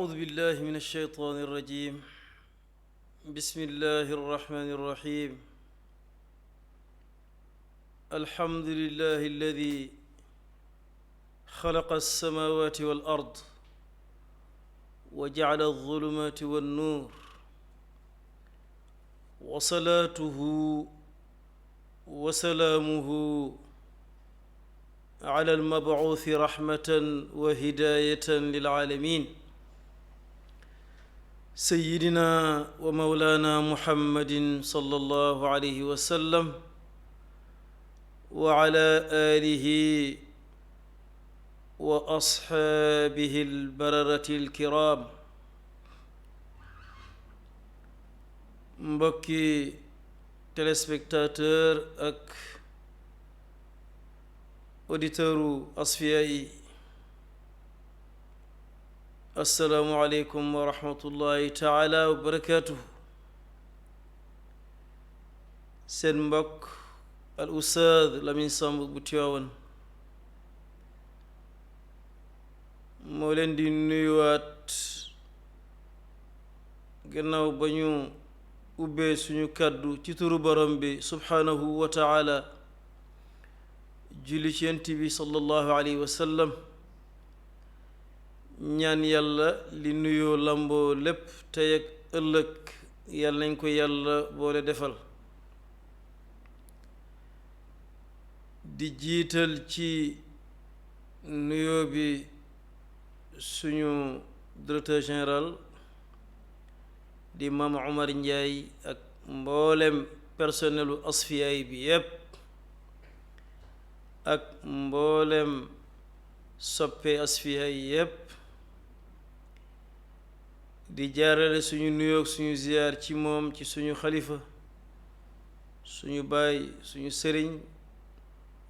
أعوذ بالله من الشيطان الرجيم. بسم الله الرحمن الرحيم. الحمد لله الذي خلق السماوات والأرض وجعل الظلمات والنور، وصلاته وسلامه على المبعوث رحمة وهداية للعالمين، سيدنا ومولانا محمد صلى الله عليه وسلم وعلى آله وأصحابه البررة الكرام. mbokki téléspectateur ak auditeuru Asfiyahi, assalaamu aleykum wa rahmatullahi taala wa barakaatuhu. seen mbokk al ustaad Lamin Samb bu Tiwaawan moo leen di nuyuwaat gannaaw ba ñu ubbee suñu kàddu ci turu borom bi subhaanahu wa taala, julli ci Yonent bi sallallahu alayhi wa sallam, ñaan yàlla li nuyoo lamboo lépp tey ak ëllëg yàlla nañ ko yàlla boole defal. di jiital ci nuyoo bi suñu directeur général di Maam Omar Ndiaye ak mboolem personnelu Asfiyahi bi yépp ak mboolem soppe Asfiyahi yépp, di jaarale suñu nuyoog suñu ziyaar ci moom ci suñu xalifa, suñu baay, suñu sëriñ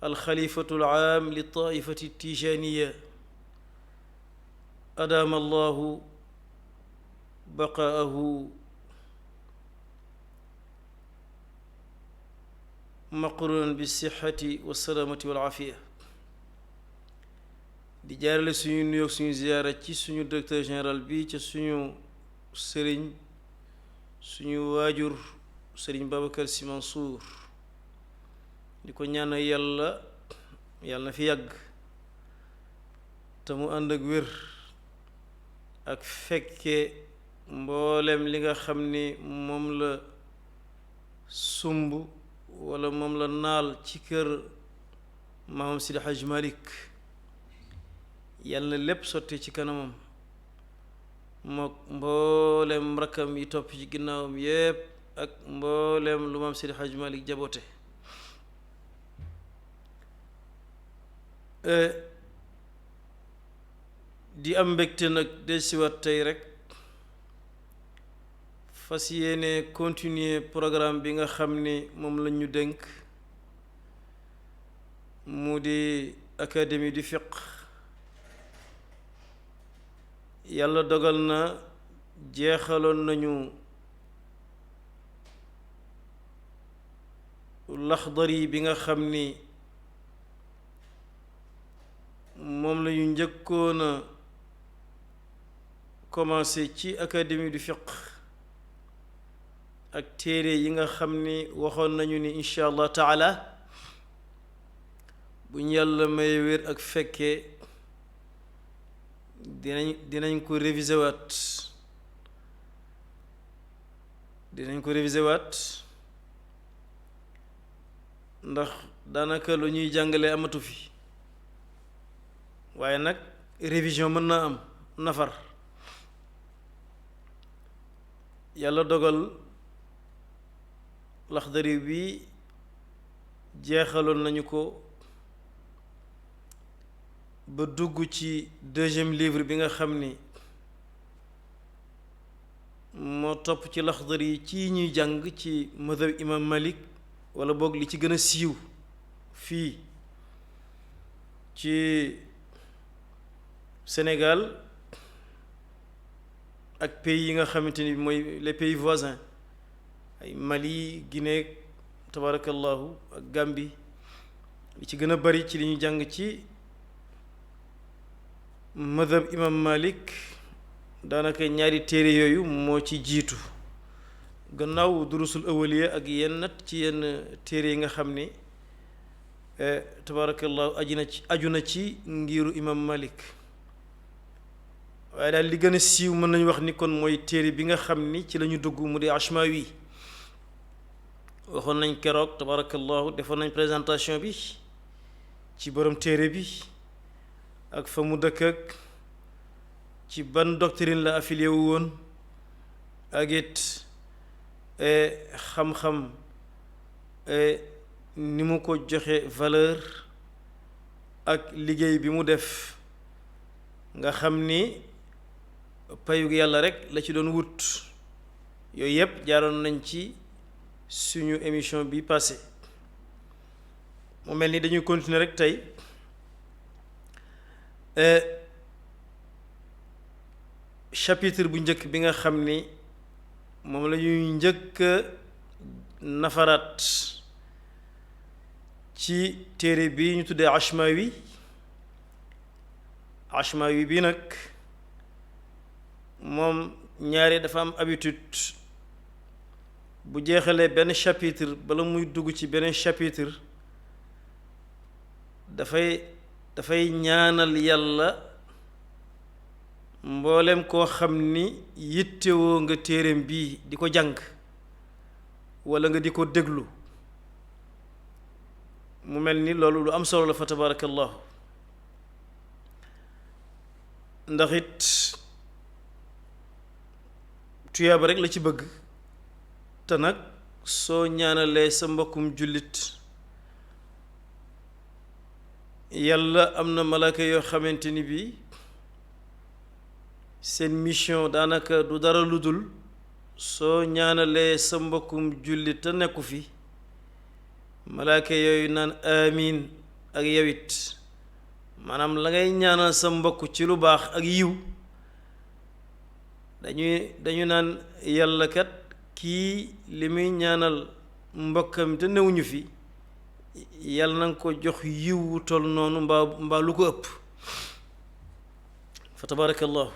alxalifatul aam li taifati tijaniya, adaama allahu baqaahu maqrunan bi sixati wasalaamati walaafiya. di jaarale suñu nuyoog suñu ziyaara ci suñu directeur général bi ca suñu sëriñ, suñu waajur sëriñ Babacar Sy Mansour, di ko ñaanal yàlla na fi yàgg te mu ànd ak wér ak fekke mboolem li nga xam ni moom la sumb walla moom la naal ci kër maamam Sidi Haj Malik. yàlla lépp sotti ci kanamam mook mboolem rakkam yi topp ci ginnaawam yépp ak mboolem lu maam Sidi Haj Malik jaboote. di am mbégte nag dellusiwaat tey rek fas yéene continuer programme bi nga xam ni moom la ñu dénk mu di académie du fiqh. yàlla dogal na jeexaloon nañu Laxdari bi nga xam ni moom la ñu njëkkoon a commencé ci académie du fiqh, ak téere yi nga xam ni waxoon nañu ni incha allah taala bu ñu yàlla may wér ak fekkee dinañ ko réviser waat ndax daanaka lu ñuy jàngale amatu fi, waaye nag révision mën naa am nafar. yàlla dogal Laxdari bi jeexaloon nañu ko ba dugg ci deuxième livre bi nga xam ni moo topp ci Laxdari yi ci ñuy jàng ci madhab imam Malik, wala boog li ci gën a siiw fii ci Sénégal ak pays yi nga xamante ni mooy les pays voisins, ay Mali, Guinée, tabarakallahu ak Gambie. li ci gën a bari ci li ñu jàng ci madhab imam Malik daanaka ñaari téere yooyu moo ci jiitu gannaaw durusul awaliya ak yenn téere yi nga xam ni tabarakallahu aju na ci ngiru imam Malik waaye daal li gën a siiw mën nañu wax ni kon mooy téere bi nga xam ni ci la ñu dugg mu di Ashmawi waxoon nañ keroog tabarakallahu defoon nañ présentation bi ci borom téere bi ak fa mu dëkk ak ci ban doctrine la affilié wu woon ak it xam-xam ni mu ko joxe valeur ak liggéey bi mu def nga xam ni payug yàlla rek la ci doon wut yooyu yëpp jaaroon nañ ci suñu émission bi passé mu mel ni dañuy continuer rek tey chapitre bu njëkk bi nga xam ni moom la ñuy njëkk nafaraat ci téere bi ñu tuddee Ashmawi bi nag moom ñaari dafa am habitude bu jeexalee benn chapitre bala muy dugg ci beneen chapitre dafay ñaanal yàlla mboolem koo xam ni yittewoo nga téereem bii di ko jàng walla nga di ko déglu mu mel ni loolu lu am solo la fa tabarakallahu ndax it tuyaaba rek la ci bëgg te nag soo ñaanalee sa mbokkum jullit yàlla am na malaaka yoo xamante ni bii seen mission daanaka du dara lu dul soo ñaanalee sa mbokkum jullit te nekku fi malaaka yooyu naan amiin ak yawit maanaam la ngay ñaanal sa mbokk ci lu baax ak yiw dañu naan yàlla kat kii li muy ñaanal mbokkam te newuñu fi yàlla na nga ko jox yiw wu tol noonu mbaa lu ko ëpp fa tabarakallahu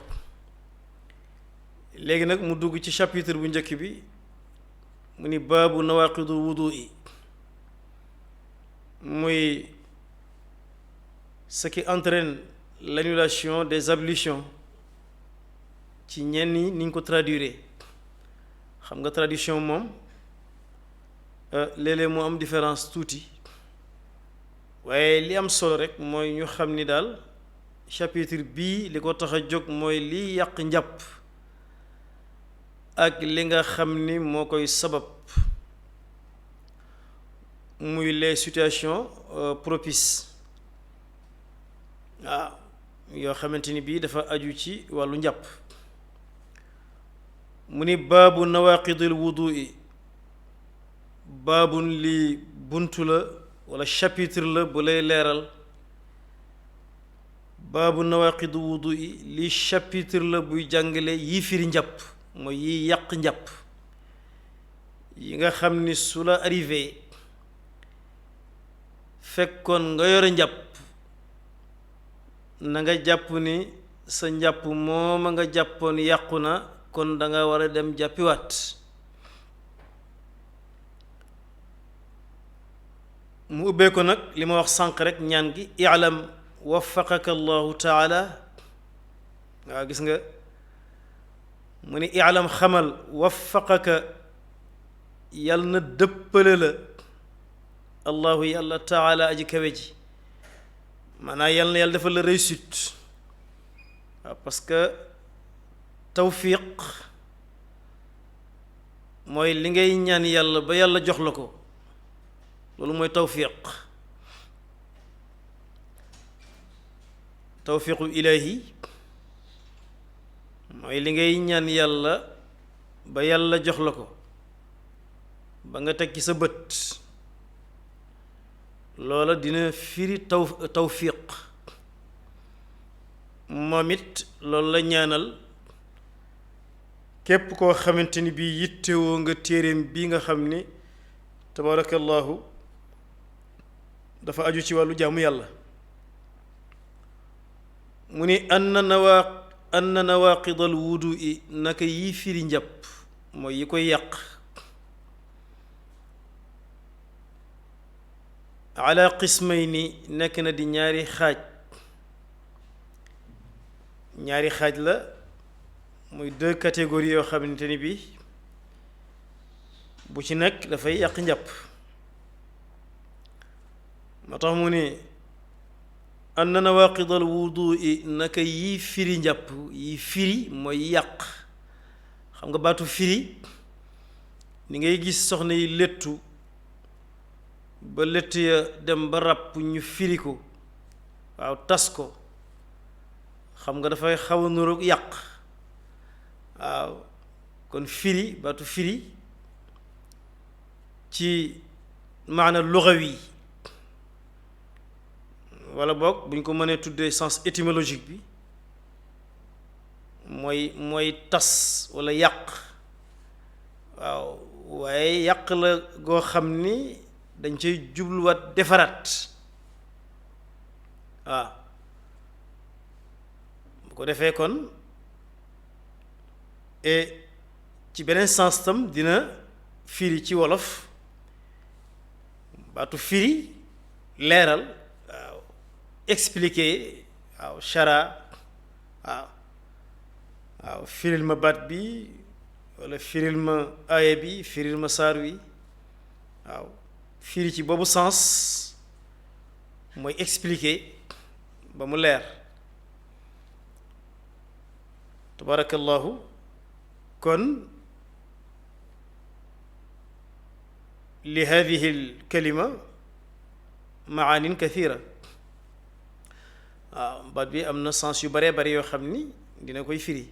léegi nag mu dugg ci chapitre bu njëkk bi mu ni baabu nawaqidul wudu'i muy ce qui entraîne l'annulation des ablutions ci ñenn ñi ni ñu ko traduire xam nga traduction moom léeg-léeg moo am différence tuuti waaye li am solo rek mooy ñu xam ni daal chapitre bii li ko tax a jóg mooy li yàq njàpp ak li nga xam ni moo koy sabab muy les situations propices waaw yoo xamante ni bii dafa aju ci wàllu njàpp mu ni baabu nawaqidil wudu'i baabun lii buntu la wala chapitre la bu lay leeral baabu nawaqidil wudu'i lii chapitre la buy jàngale yii firi njàpp mooy yi yàq njàpp yi nga xam ni su la arrivé fekkoon nga yore njàpp na nga jàpp ni sa njàpp mooma nga jàppoon yàqu na kon da nga war a dem jàppiwaat mu ubbee ko nag li ma wax sànq rek ñaan gi i'lam waffaqaka allahu taala waaw gis nga mu ni i'lam xamal waffaqaka yàlla na dëppale la allahu yàlla taala aji kawe ji maanaam yàlla defal la réussite waaw parce que tawfiq mooy li ngay ñaan yàlla ba yàlla jox la ko loolu mooy tawfiqu ilaahi mooy li ngay ñaan yàlla ba yàlla jox la ko ba nga teg ci sa bët loola dina firi tawfiq moom it loolu la ñaanal képp koo xamante ni bii yittewoo nga téeréem bii nga xam ni tabarakallahu dafa aju ci wàllu jaamu yàlla mu ni anna nawaqidal wudu'i naka yi firi njàpp mooy yi koy yàq ala qismayni nekk na di ñaari xaaj la muy deux catégories yoo xamante ni bi bu ci nekk dafay yàq njàpp moo tax mu ne anna nawaqidal wudu'i naka yi firi njàpp yi firi mooy yàq xam nga baatu firi ni ngay gis soxna yi léttu ba létt ya dem ba ràpp ñu firi ko waaw tas ko xam nga dafay xaw a nuroog yàq waaw kon firi baatu firi ci maana lugawi wala boog bu ñu ko mënee tuddee sens étymologique bi mooy tas wala yàq waaw waaye yàq la goo xam ni dañ cay jubluwaat defaraat waaw bu ko defee kon ci beneen sens tam dina firi ci wolof baatu firi leeral waaw expliquer waaw chara waaw firil ma baat bi walla firil ma aaya bi firil ma saar wi waaw firi ci boobu sens mooy expliquer ba mu leer tabarakallahu kon li hadihi alkalima maanin kathira waaw baat bi am na sens yu baree bari yoo xam ni dina koy firi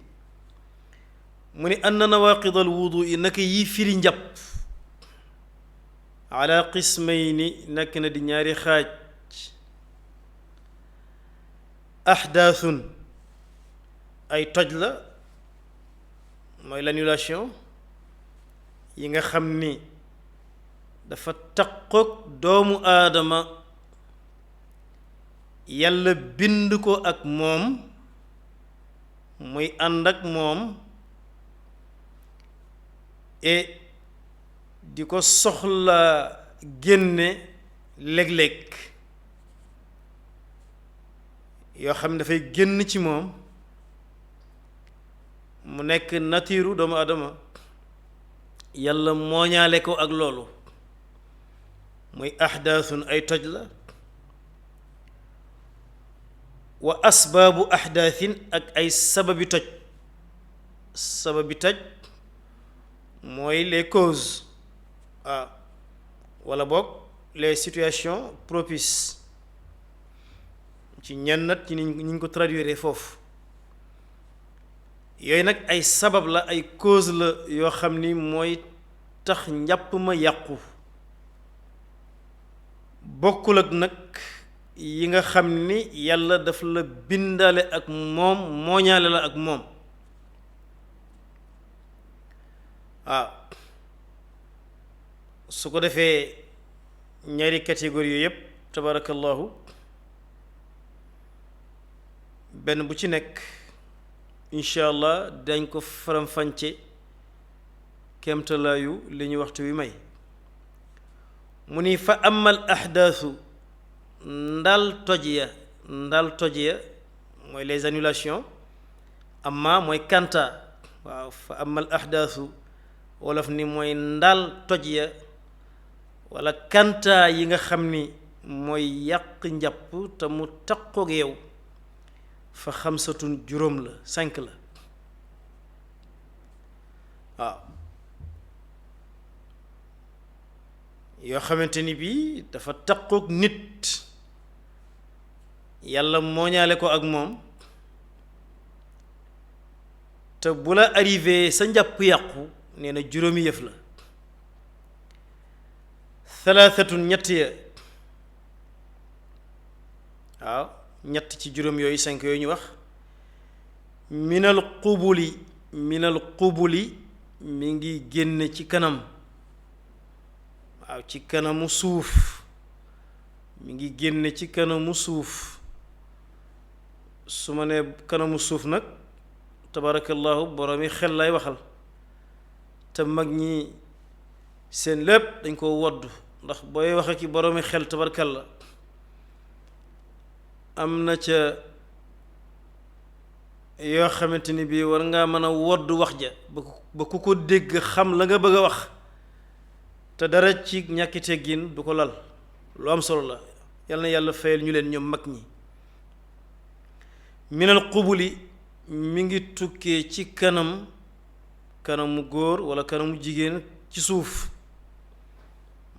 mu ni anna nawaqidal wudu'i naka yi firi njàpp ala qismayni nekk na di ñaari xaaj ahdaathun ay toj la mooy l'annulation yi nga xam ni dafa taqoog doomu aadama yàlla bind ko ak moom muy ànd ak moom et di ko soxla génne léeg-léeg yoo xam ne dafay génn ci moom mu nekk natiiru doomu aadama yàlla mooñaale ko ak loolu muy ahdaathun ay toj la wa asbaabu ahdaathin ak ay sababi toj mooy les causes wala boog les situations propices ci ñennat ci ni ñu ko traduire foofu yooyu nag ay sabab la ay cause la yoo xam ni mooy tax njàpp ma yàqu bokkul ak nag yi nga xam ni yàlla daf la bindale ak moom mooñaale la ak moom waaw su ko defee ñaari catégorie yooyu yépp tabarakallahu benn bu ci nekk incha allah dañ ko faram-fàcce kemtalaayu li ñu waxtu wi may mu ni fa amal ahdaasu ndal toj ya mooy les annulations amma mooy kanta waaw fa amal ahdaasu wolof ni mooy ndal toj ya wala kanta yi nga xam ni mooy yàq njàpp te mu taqoog yow fa xamsatun juróom la 5 la waaw yoo xamante ni bii dafa taqoog nit yàlla mooñaale ko ak moom te bu la arrivé sa njàpp yàqu nee na juróomi yëf la thalathatun ñett ya waaw ñett ci juróom yooyu 5 yooyu ñu wax minal qubuli mi ngi génn ci kanam waaw ci kanamu suuf mi ngi génn ci kanamu suuf su ma nee kanamu suuf nag tabarakallahu boroomi xel lay waxal te mag ñi seen lépp dañ ko wodd ndax booy waxe ki boroomi xel tabarakalla am na ca yoo xamante ni bii war ngaa mën a wodd wax ja ba ku ko dégg xam la nga bëgg a wax te dara ci ñàkki teggin du ko lal lu am solo la yal na yàlla fayal ñu leen ñoom mag ñi minal qubuli mi ngi tukkee ci kanamu góor walla kanamu jigéen ci suuf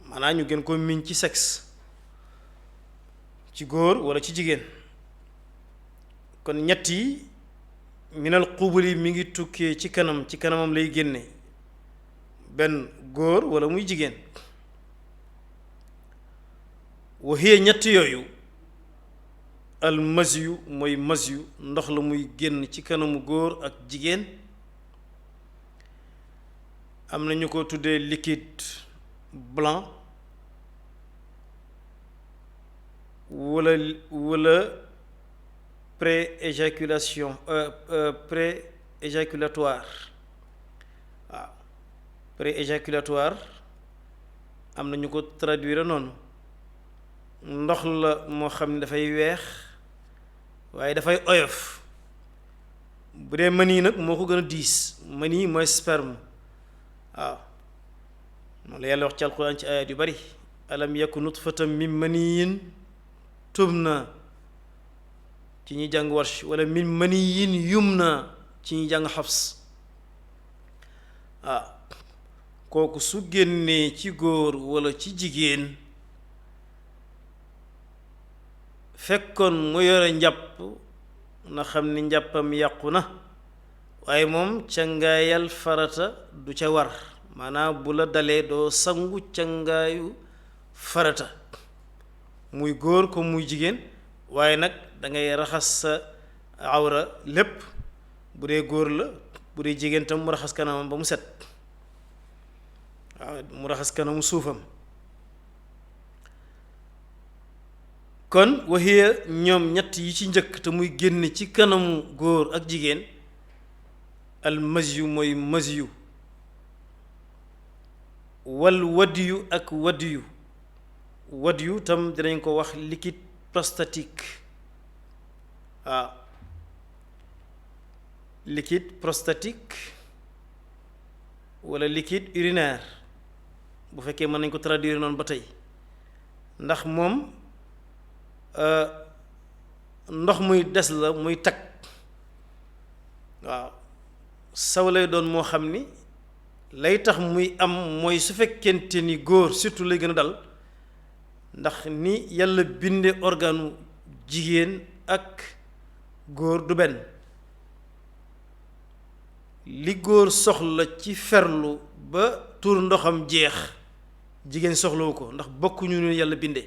maanaam ñu gën ko miñ ci sexe ci góor walla ci jigéen kon ñett yi minal qubuli mi ngi tukkee ci kanamam lay génne benn góor walla muy jigéen wa hiya ñett yooyu al masyu mooy masyu ndox la muy génn ci kanamu góor ak jigéen am na ñu ko tuddee liquide blanc wala pré-éjaculation pré-éjaculatoire waaw pré-éjaculatoire am na ñu ko traduire noonu ndox la moo xam ne dafay weex waaye dafay oyof bu dee mani nag moo ko gën a diis mani mooy sperme waaw moom la yàlla wax ci alquran ci ayat yu bari alam yakun nutfatan min maniyin tumna ci ñuy jàng warsh wala min maniyin yumna ci ñuy jàng xafs waaw kooku su génnee ci góor wala ci jigéen fekkoon mu yore njàpp na xam ni njàppam yàqu na waaye moom cangaayal farata du ca war maanaam bu la dalee doo sangu cangaayu farata muy góor ko muy jigéen waaye nag dangay raxas sa awra lépp bu dee góor la bu dee jigéen tam mu raxas kanamam ba mu set waaw mu raxas kanamu suufam kon waxiya ñoom ñett yi ci njëkk te muy génn ci kanamu góor ak jigéen al masyu mooy masyu wal wadiyu ak wadiyu tam dinañ ko wax liquide prostatique waaw liquide prostatique wala liquide urinaire bu fekkee mën nañ ko traduire noonu ba tey ndax moom ndox muy des la muy tag waaw saw lay doon moo xam ni lay tax muy am mooy su fekkente ni góor surtout lay gën a dal ndax ni yàlla binde organu jigéen ak góor du benn li góor soxla ci ferlu ba tuur ndoxam jeex jigéen soxlawu ko ndax bokkuñu ñu yàlla binde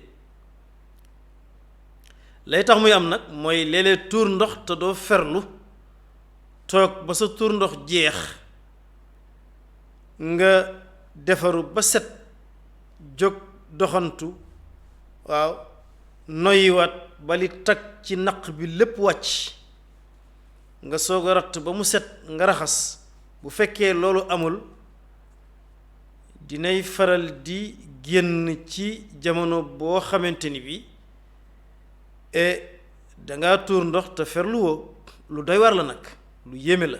lay tax muy am nag mooy léeg-léeg tuur ndox te doo ferlu toog ba sa tuur ndox jeex nga defaru ba set jóg doxantu waaw noyyiwaat ba li tag ci naq bi lépp wàcc nga soog a ratt ba mu set nga raxas bu fekkee loolu amul dinay faral di génn ci jamono boo xamante ni bi dangaa tuur ndox te ferluwoo lu doy war la nag lu yéeme la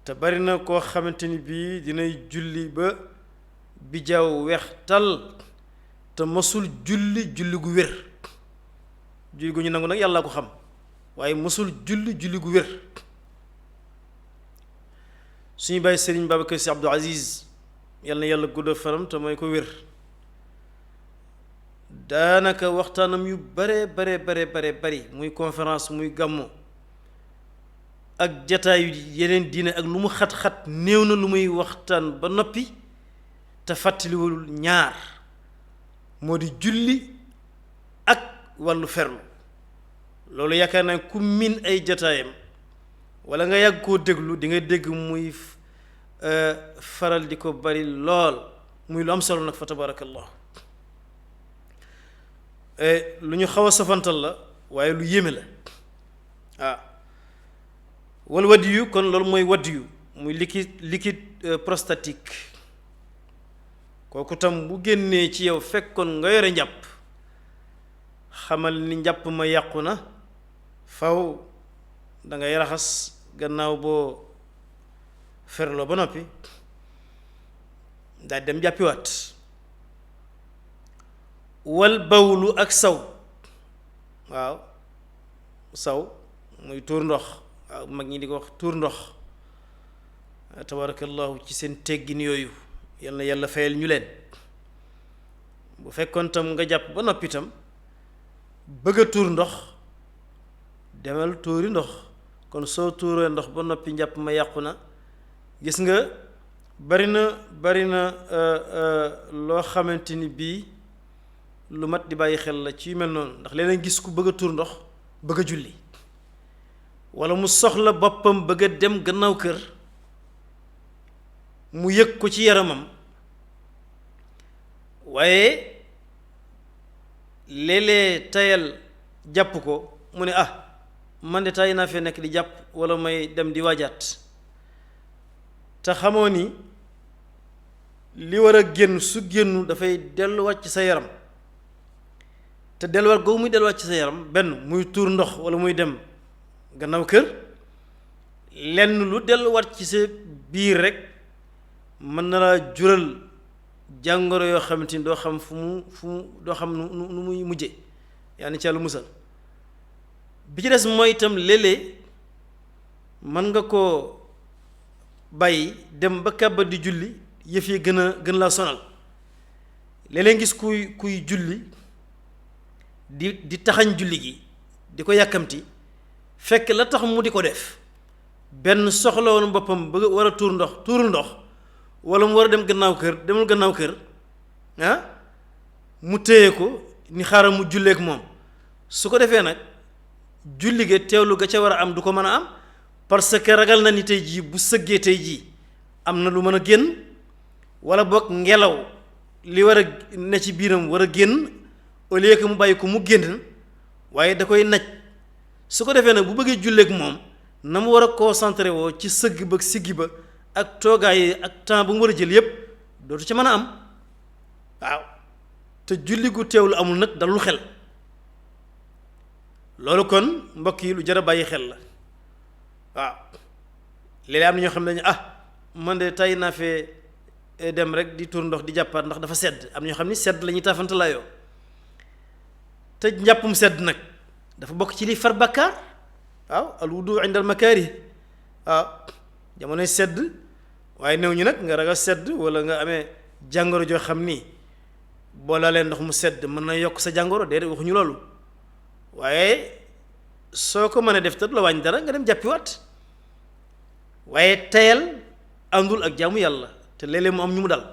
te bari na koo xamante ni bii dinay julli ba bijaaw weex tal te mësul julli gu wér julli gu ñu nangu nag yàlla ko xam waaye mësul julli gu wér suñu bàyyi Sëriñ Babacar Sy Abdou Aziz yal na yàlla guddal faram te mooy ko wér daanaka waxtaanam yu bare bari muy conférence muy gàmmu ak jataayu yeneen diine ak lu mu xat-xat néew na lu muy waxtaan ba noppi te fàttaliwul ñaar moo di julli ak wàllu ferlu loolu yaakaar naa ku min ay jataayam wala nga yàgg koo déglu di nga dégg muy faral di ko bari lool muy lu am solo nag fa tabarakallah lu ñu xaw a safantal la waaye lu yéeme la wal wadiyu kon loolu mooy wadiyu muy liquide prostatique kooku tam bu génnee ci yow fekkoon nga yore njàpp xamal ni njàpp ma yàqu na faw dangay raxas gannaaw boo ferloo ba noppi daal dem jàppiwaat wal bawlu ak saw waaw saw muy tuur ndox waaw mag ñi di ko wax tuur ndox tabarakallahu ci seen teggin yooyu yal na yàlla fayal ñu leen bu fekkoon tam nga jàpp ba noppi tam bëgg a tuur ndox demal tuuri ndox kon soo tuuree ndox ba noppi njàpp ma yàqu na gis nga bari na loo xamante ni bii lu mat di bàyyi xel la ci yu mel noonu ndax léeg-léeg gis ku bëgg a tuur ndox bëgg a julli walla mu soxla boppam bëgg a dem gannaaw kër mu yëg ko ci yaramam waaye léeg-léeg tayal jàpp ko mu ne ah man de tay naa fee nekk di jàpp walla may dem di waajaat te xamoo ni li war a génn su génnu dafay delluwaat ci sa yaram te delluwaat googu muy delluwaat ci sa yaram benn muy tuur ndox walla muy dem gannaaw kër lenn lu delluwaat ci sa biir rekk mën na laa jural jàngoro yoo xamante ni doo xam fu mu doo xam nu muy mujje yaa ni ci Yàlla musal bi ci des mooy itam léeg-léeg mën nga koo bàyyi dem ba kàbba di julli yëf yi gën laa sonal léeg-léeg gis kuy julli di taxañ julli gi di ko yàkkamti fekk la tax mu di ko def benn soxla woon boppam ba war a tuurul ndox walla mu war a dem demul gannaaw kër mu téye ko ni xaaral mu julleek moom su ko defee nag julli ga teewlu ga ca war a am du ko mën a am parce que ragal na ni tey jii bu sëggee tey jii am na lu mën a génn walla boog ngelaw li war a ne ci biiram war a génn au lieu que mu bàyyi ko mu génn waaye da koy naj su ko defee nag bu bëggee julleek moom na mu war a concentré woo ci sëgg ba siggi ba ak toogaay ak temps bu mu war a jël yépp dootu ca mën a am waaw te julli gu teewlu amul nag dalul xel loolu kon mbokk yi lu jar a bàyyi xel la waaw léeg-léeg am na ñoo xam ne dañu man de tay naa fee dem rek di tuur ndox di jàppaat ndax dafa sedd am na ñoo xam ni sedd la ñuy taafante laayoo te njàppum sedd nag dafa bokk ci li far bàkkaar waaw al wudu inda al makaari waaw jamonoy sedd waaye néew ñu nag nga ragal sedd walla nga amee jàngoro joo xam ni boo laalee ndox mu sedd mën na yokk sa jàngoro déedéet waxuñu loolu waaye soo ko mënee def te du la wàññi dara nga dem jàppiwaat waaye tayal àndul ak jaamu yàlla te léeg-léeg mu am ñu mu dal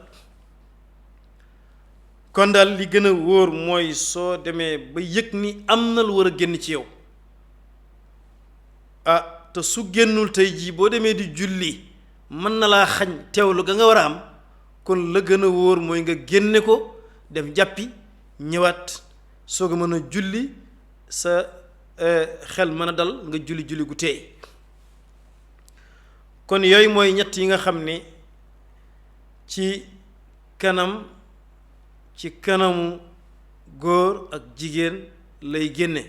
kon daal li gën a wóor mooy soo demee ba yëg ni am na lu war a génn ci yow te su génnul tey jii boo demee di julli mën na laa xañ teewlu ga nga war a am kon la gën a wóor mooy nga génne ko dem jàppi ñëwaat soog a mën a julli sa xel mën a dal nga julli gu teey kon yooyu mooy ñett yi nga xam ne ci kanamu góor ak jigéen lay génne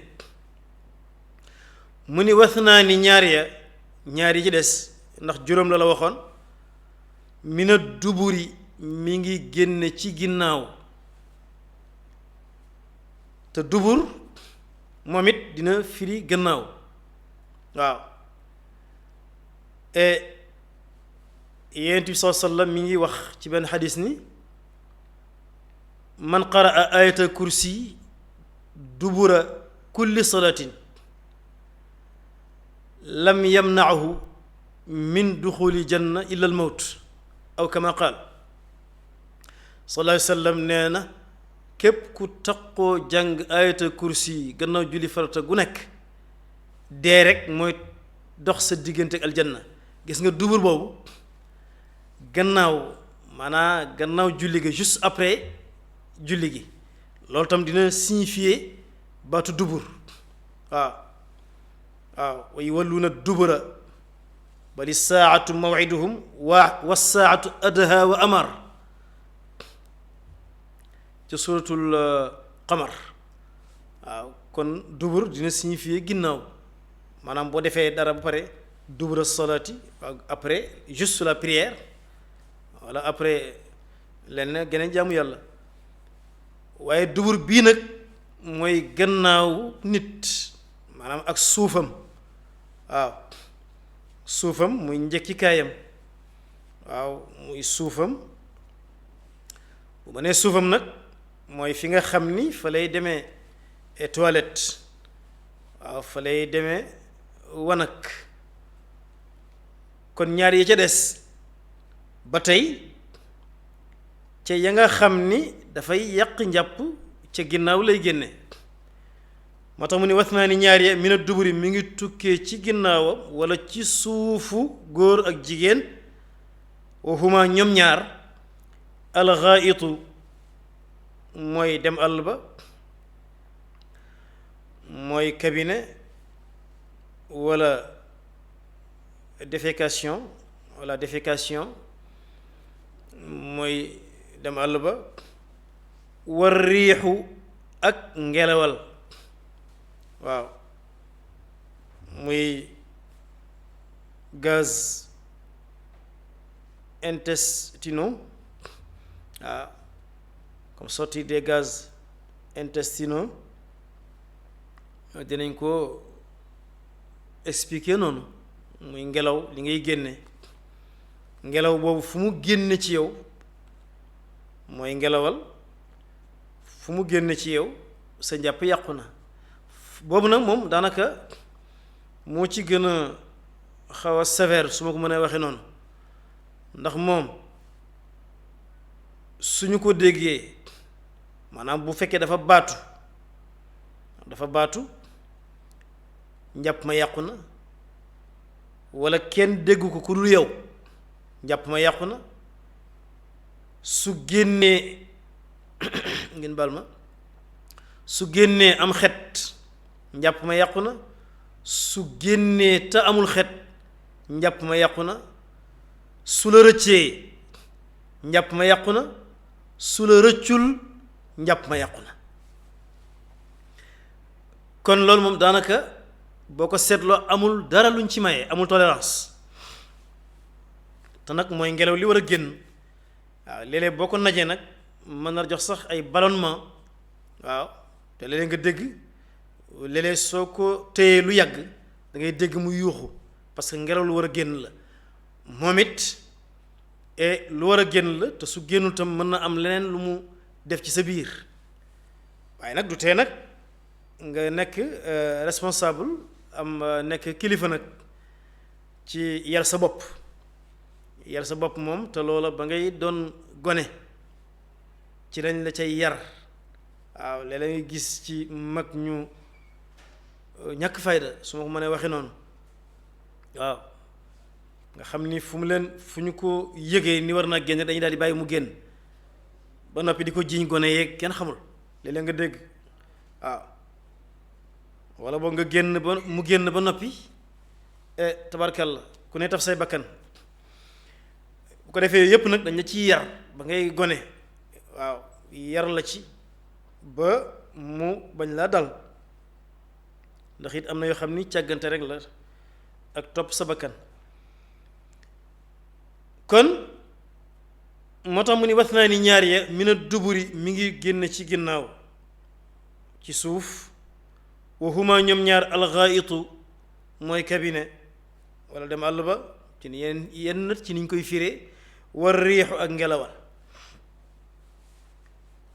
mu ni was naa ni ñaar yi ci des ndax juróom la waxoon mina duburi mi ngi génne ci ginnaaw te dubur moom it dina firi gannaaw waaw Yonent bi sallallahu alayhi wa sallam mi ngi wax ci benn xadis ni man qaraa ayata kursi dubura kulli salatin lam yamnaahu min duxuli janna illa al mawt aw kama qaal sallallahu alayhi wa sallam nee na képp ku taqoo jàng ayata kursi gannaaw julli farata gu nekk dee rek mooy dox sa diggante ak aljanna gis nga dubur boobu gannaaw julli gi juste après julli gi loolu tam dina signifier baatu dubur waaw wa yuwalluuna dubura bali saatu maw'iduhum wa saatu adha wa amar ci suratul qamar waaw kon dubur dina signifier ginnaaw maanaam boo defee dara ba pare dubura salaati après juste la prière wala après lenn geneen jaamu yàlla waaye dubur bii nag mooy gannaaw nit maanaam ak suufam waaw suufam muy njëkkikaayam waaw muy suufam bu ma nee suufam nag mooy fi nga xam ni fa lay demee toilette waaw fa lay demee wanag kon ñaar yi ca des ba tey ca ya nga xam ni dafay yàq njàpp ca ginnaaw lay génne moo tax mu ni wasnaa ni ñaar ya mina duburi mi ngi tukkee ci ginnaawam wala ci suufu góor ak jigéen wa huma ñoom ñaar alxaayitu mooy dem àll ba mooy cabinet wala défécation mooy dem àll ba war riixu ak ngelawal waaw muy gaz intestinaux waaw comme sortie des gaz intestinaux dinañ ko expliquer noonu muy ngelaw li ngay génne ngelaw boobu fu mu génne ci yow mooy ngelawal fu mu génne ci yow sa njàpp yàqu na boobu nag moom daanaka moo ci gën a xaw a sévère su ma ko mënee waxee noonu ndax moom suñu ko déggee maanaam bu fekkee dafa baatu njàpp ma yàqu na walla kenn déggu ko ku dul yow njàpp ma yàqu na su génnee ngeen baal ma su génnee am xet njàpp ma yàqu na su génnee te amul xet njàpp ma yàqu na su la rëccee njàpp ma yàqu na su la rëccul njàpp ma yàqu na kon loolu moom daanaka boo ko seetloo amul dara luñ ci maye amul tolérance te nag mooy ngelaw li war a génn waaw léeg-léeg boo ko najee nag mën na jox sax ay ballonnement waaw te léeg-léeg nga dégg léeg-léeg soo ko téyee lu yàgg da ngay dégg mu yuuxu parce que ngelaw lu war a génn la moom it lu war a génn la te su génnul tam mën na am leneen lu mu def ci sa biir waaye nag du tee nag nga nekk responsable am nekk kilifa nag ci yar sa bopp moom te loola ba ngay doon gone ci lañ la cay yar waaw léeg-léeg nga gis ci mag ñu ñàkk fayda su ma ko mënee waxee noonu waaw nga xam ni fu ñu ko yëgee ni war naa génn dañuy daal di bàyyi mu génn ba noppi di ko jiiñ gone yeeg kenn xamul léeg-léeg nga dégg waaw walla boog nga mu génn ba noppi tabarkalla ku ne taf say bakkan bu ko defee yépp nag dañ la ciy yar ba ngay gone waaw yar la ci ba mu bañ laa dal ndax it am na yoo xam ni càggante rek la ak topp sa bakkan kon moo tax mu ni was naa ni ñaar ya mina duburi mi ngi génn ci ginnaaw ci suuf wa huma ñoom ñaar alxaayitu mooy cabinet walla dem àll ba ci ni yenn ci niñ koy firee war riixu ak ngelawal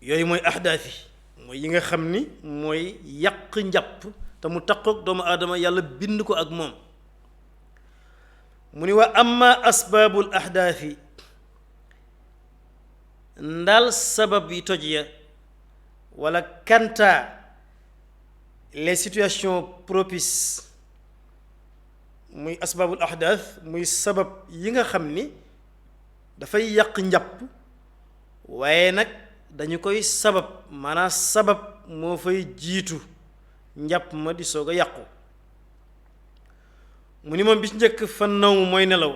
yooyu mooy ahdaaf yi mooy yi nga xam ni mooy yàq njàpp te mu taqoog doomu aadama yàlla bind ko ak moom mu ni wa amma asbaabul ahdaafi ndaal sabab yi toj ya wala kanta les situations propices muy asbaabul ahdaaf muy sabab yi nga xam ni dafay yàq njàpp waaye nag dañu koy sabab maanaam sabab moo fay jiitu njàpp ma di soog a yàqu mu ni moom bi ci njëkk fan nawmu mooy nelaw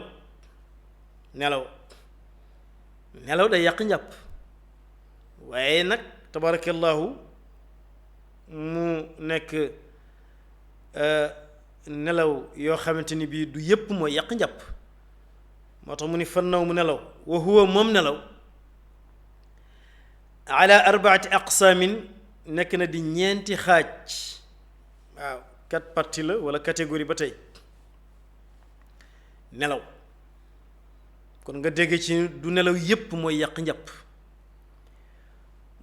day yàq njàpp waaye nag tabarakallahu mu nekk nelaw yoo xamante ni bii du yépp mooy yàq njàpp moo tax mu ni fan nawmu nelaw wa huwa moom nelaw ala arbaati aqsaamin nekk na di ñeenti xaaj waaw 4 parties la wala catégorie ba tey nelaw kon nga dégg ci du nelaw yépp mooy yàq njàpp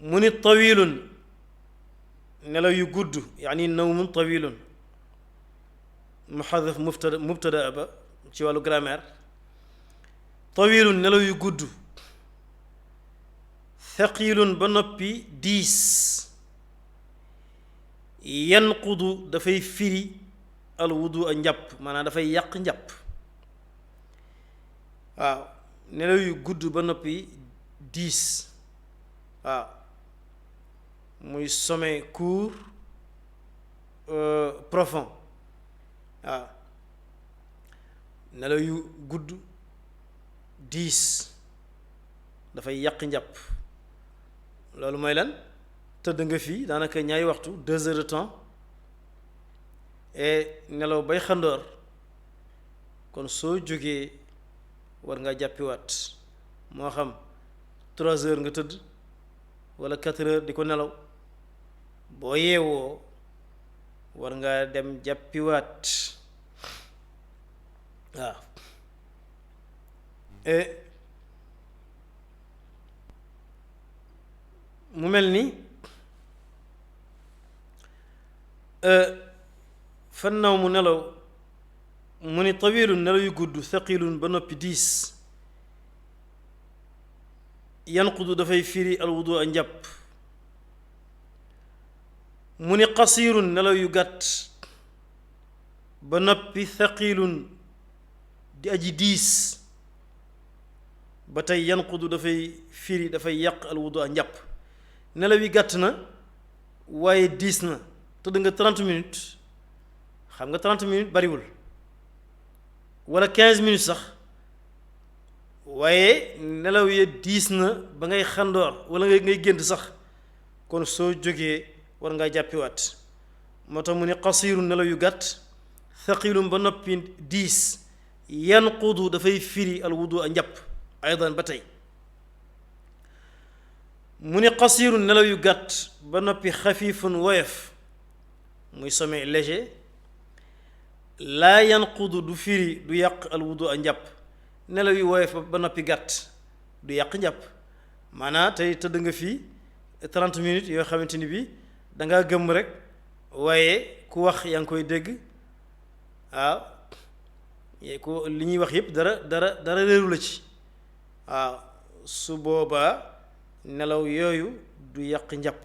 mu ni tawilun nelaw yu gudd yaani nawmun tawilun muhadaf mubtada ba ci wàllu grammaire tawilun nelaw yu gudd thaqilun ba noppi diis yanqudu dafay firi al wudu a njàpp maanaam dafay yàq njàpp waaw nelaw yu gudd ba noppi diis waaw muy sommeil court profond waaw nelaw yu gudd diis dafay yàq njàpp loolu mooy lan tëdd nga fii daanaka ñaari waxtu 2 heures de temps et nelaw bay xandoor kon soo jógee war nga jàppiwaat moo xam 3 heures nga tëdd wala 4 heures di ko nelaw boo yeewoo war nga dem jàppiwaat waaw mu mel ni fan naw mu nelaw mu ni tawilun nelaw yu gudd thaqilun ba noppi diis yanqudu dafay firi alwudu a njàpp mu ni qasirun nelaw yu gàtt ba noppi thaqilun di aji diis ba tey yanqudu dafay firi dafay yàq alwudu a njàpp nelaw yi gàtt na waaye diis na tëdd nga 30 minutes xam nga 30 minutes bariwul wala 15 minutes sax waaye nelaw ya diis na ba ngay xandoor wala ngay gént sax kon soo jógee war ngaa jàppiwaat moo tax mu ne qasiru nelaw yu gàtt thaqilum ba noppi diis yanqudu dafay firi al wudu a njàpp aydan ba tey mu ne qasiru nelaw yu gàtt ba noppi xafifun woyof muy sommeil léger laa yanqudu du firi du yàq al wudu a njàpp nelaw yu woyof ba noppi gàtt du yàq njàpp maanaa tey tëdd nga fii 30 minutes yoo xamante ni bi dangaa gëmm rek waaye ku wax yaa ngi koy dégg waaw ku li ñuy wax yépp dara réeru la ci waaw su boobaa nelaw yooyu du yàq njàpp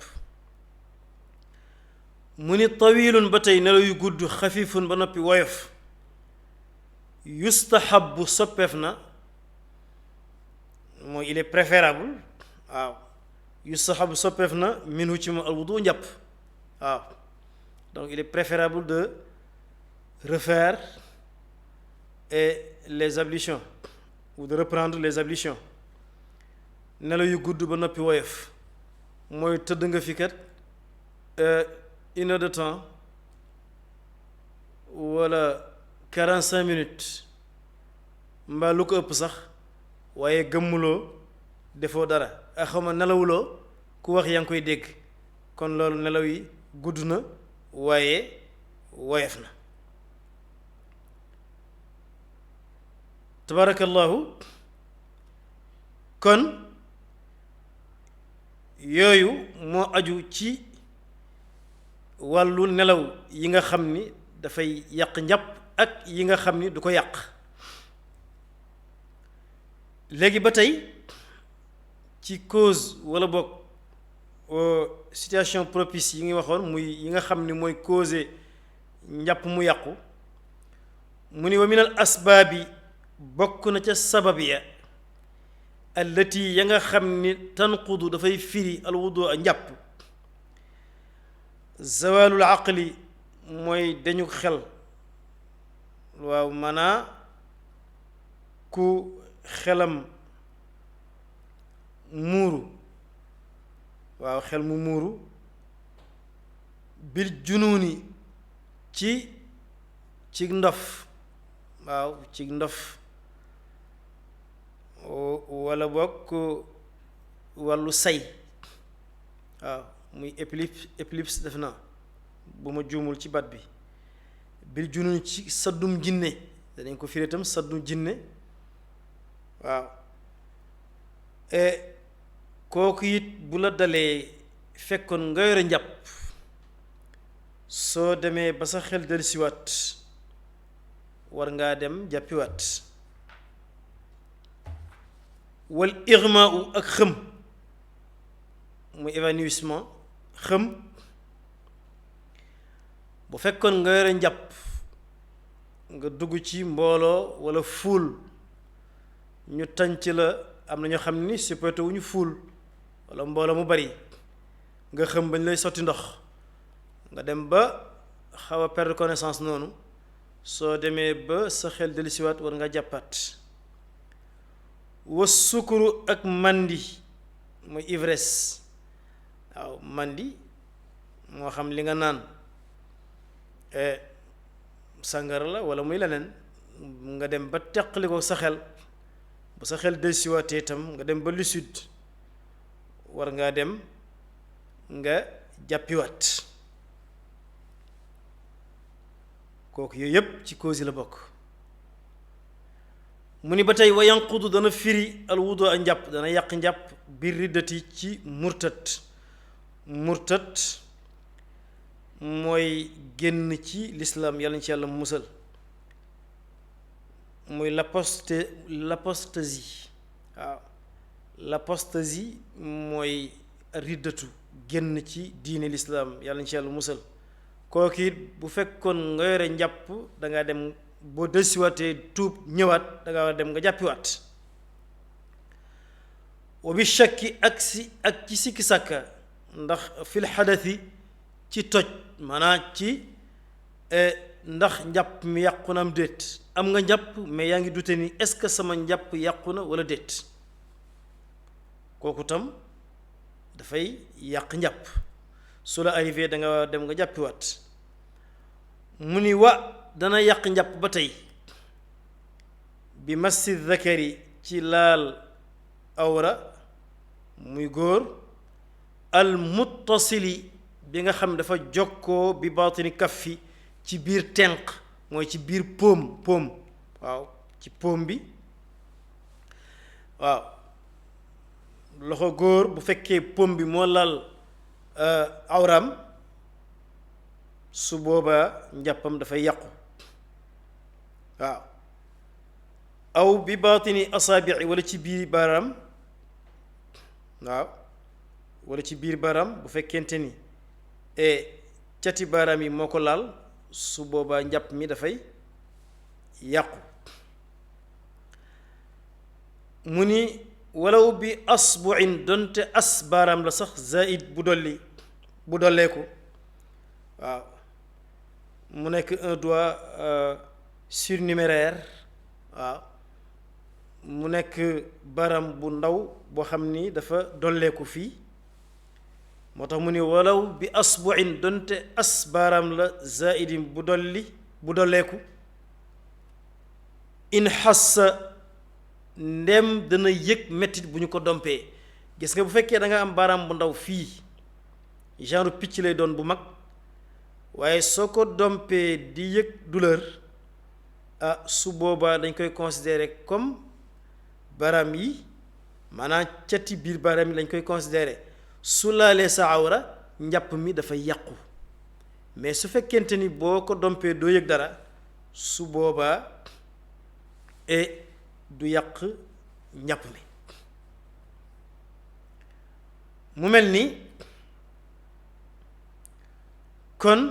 mu ni tawilun ba tey nelaw yu gudd xafifun ba noppi woyof yustahabu soppeef na mooy il est préférable waaw yustahabu soppeef na minhu ci mu alwudu njàpp waaw donc il est préférable de refaire les ablutions ou de reprendre les ablutions nelaw yu gudd ba noppi woyof mooy tëdd nga fi kat 1 heure de temps wala 45 minutes mbaa lu ko ëpp sax waaye gëmmuloo defoo dara xawma nelawuloo ku wax yaa ngi koy dégg kon loolu nelaw yi gudd na waaye woyof na tabarakallahu kon yooyu moo aju ci wàllu nelaw yi nga xam ni dafay yàq njàpp ak yi nga xam ni du ko yàq léegi ba tey ci cause wala boog situation propice yi ngi waxoon muy yi nga xam ni mooy causer njàpp mu yàqu mu ni wa minal asbaabi bokk na ca sabab ya allati ya nga xam ni tanqudu dafay firi alwudu a njàpp zawalul aqli mooy dañu xel waaw maanaa ku xelam muuru waaw xel mu muuru bil junuuni ci ndof waaw ci ndof wala bokk wàllu say waaw muy épilepsie def na bu ma juumul ci baat bi bil junuuni ci saddum jinne danañ ko firi itam saddum jinne waaw kooku it bu la dalee fekkoon nga yore njàpp soo demee ba sa xel dellusiwaat war ngaa dem jàppiwaat wal irmaau ak xëm muy évanouissement xëm bu fekkoon nga yore njàpp nga dugg ci mbooloo walla fuul ñu tànc la am na ñoo xam ni supporté wu ñu fuul walla mbooloo mu bari nga xëm bañ lay sotti ndox nga dem ba xaw a perdre connaissance noonu soo demee ba sa xel dellusiwaat war nga jàppaat wa sukuru ak mandi muy ivresse waaw mandi moo xam li nga naan sàngara la walla muy leneen nga dem ba teqali ko sa xel bu sa xel dellusiwaatee itam nga dem ba lucide war ngaa dem nga jàppiwaat kooku yooyu yépp ci cause yi la bokk mu ni ba tey wa yanqudu dana firi al wudu a njàpp dana yàq njàpp biir riddati ci murtat mooy génn ci lislaam yàlla ñu ci yàlla musal muy l'apostasie waaw l'apostasie mooy riddatu génn ci diine lislaam yàlla ñu ci yàlla musal kooku it bu fekkoon nga yore njàpp dangaa dem boo dellusiwaatee tuub ñëwaat dangaa war dem nga jàppiwaat wa bi shakki ak ci sikki sàkka ndax fil xadati ci toj maanaam ci ndax njàpp mi yàqu na am déet am nga njàpp mais yaa ngi dute ni est-ce que sama njàpp yàqu na walla déet kooku tam dafay yàq njàpp su la arrivé danga dem nga jàppiwaat mu ni wa dana yàq njàpp ba tey bi massi zakari ci laal awra muy góor al muttasili bi nga xam dafa jokkoo bi baatini kaffi ci biir tenq mooy ci biir póom waaw ci póom bi waaw loxo góor bu fekkee póom bi moo laal awram su boobaa njàppam dafay yàqu waaw aw bi baatini asaabii walla ci biir baaraam waaw walla ci biir baaraam bu fekkente ni cati baaraam yi moo ko laal su boobaa njàpp mi dafay yàqu mu ni walaw bi asbuin donte as baaraam la sax zaid bu dolleeku waaw mu nekk un doigt surnuméraire waaw mu nekk baaraam bu ndaw boo xam ni dafa dolleeku fii moo tax mu ni walaw bi asbuin donte as baaraam la zaidin bu dolleeku in xassa ndem dana yëg mettit bu ñu ko dompee gis nga bu fekkee da nga am baaraam bu ndaw fii genre picc lay doon bu mag waaye soo ko dompee di yëg douleur su boobaa dañ koy considérer comme baaraam yi maanaam cati biir baaraam yi lañ koy considérer su laalee sa awra njàpp mi dafay yàqu mais su fekkente ni boo ko dompee doo yëg dara su boobaa du yàq njàpp mi mu mel ni kon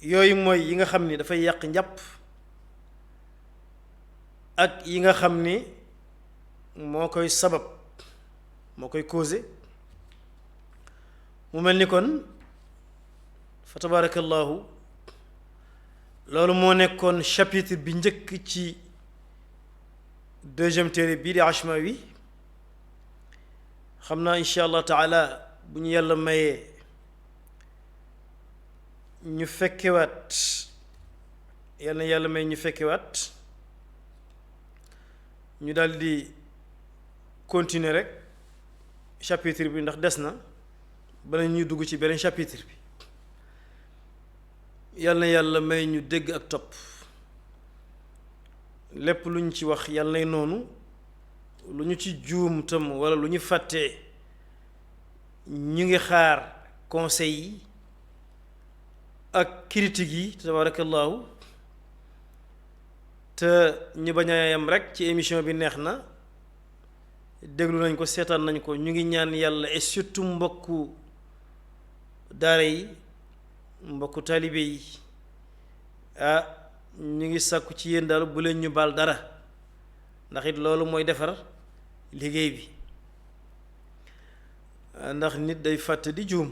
yooyu mooy yi nga xam ni dafay yàq njàpp ak yi nga xam ni moo koy sabab moo koy causé mu mel ni kon fa tabarakallahu loolu moo nekkoon chapitre bi njëkk ci deuxième téere bii di Ashmawi xam naa incha allah taala bu ñu yàlla mayee ñu fekkewaat yàlla na yàlla may ñu fekkewaat ñu daldi continuer rek chapitre bi ndax des na bala ñuy dugg ci beneen chapitre bi yàlla na yàlla may ñu dégg ak topp lépp lu ñu ci wax yàlla nay noonu lu ñu ci juum tam walla lu ñu fàttee ñu ngi xaar conseil yi ak critique yi tabarakallahu te ñu bañ a yam rek ci émission bi neex na déglu nañ ko seetaan nañ ko ñu ngi ñaan yàlla et surtout mbokku daara yi mbokku taalibe yi ñu ngi sàkku ci yéen daal bu leen ñu baal dara ndax it loolu mooy defar liggéey bi ndax nit day fàtte di juum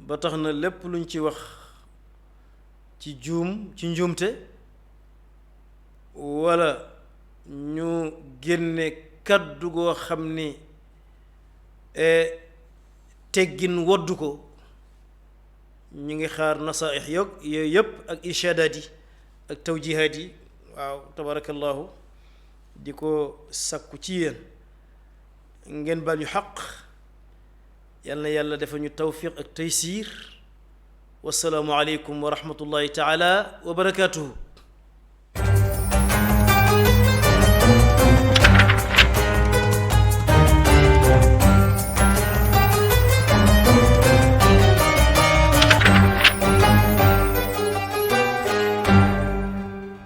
ba tax na lépp luñ ci wax ci njuumte walla ñu génne kàddu goo xam ni teggin woddu ko ñu ngi xaar nasaaix yooyu yëpp ak irshadaat yi ak tawjihaat yi waaw tabarakallahu di ko sakku ci yéen ngeen baal ñu xaq yal na yàlla dafa ñu tawfiq ak taysiir wassalaamu aleykum wa rahmatullahi taala wa barakaatuhu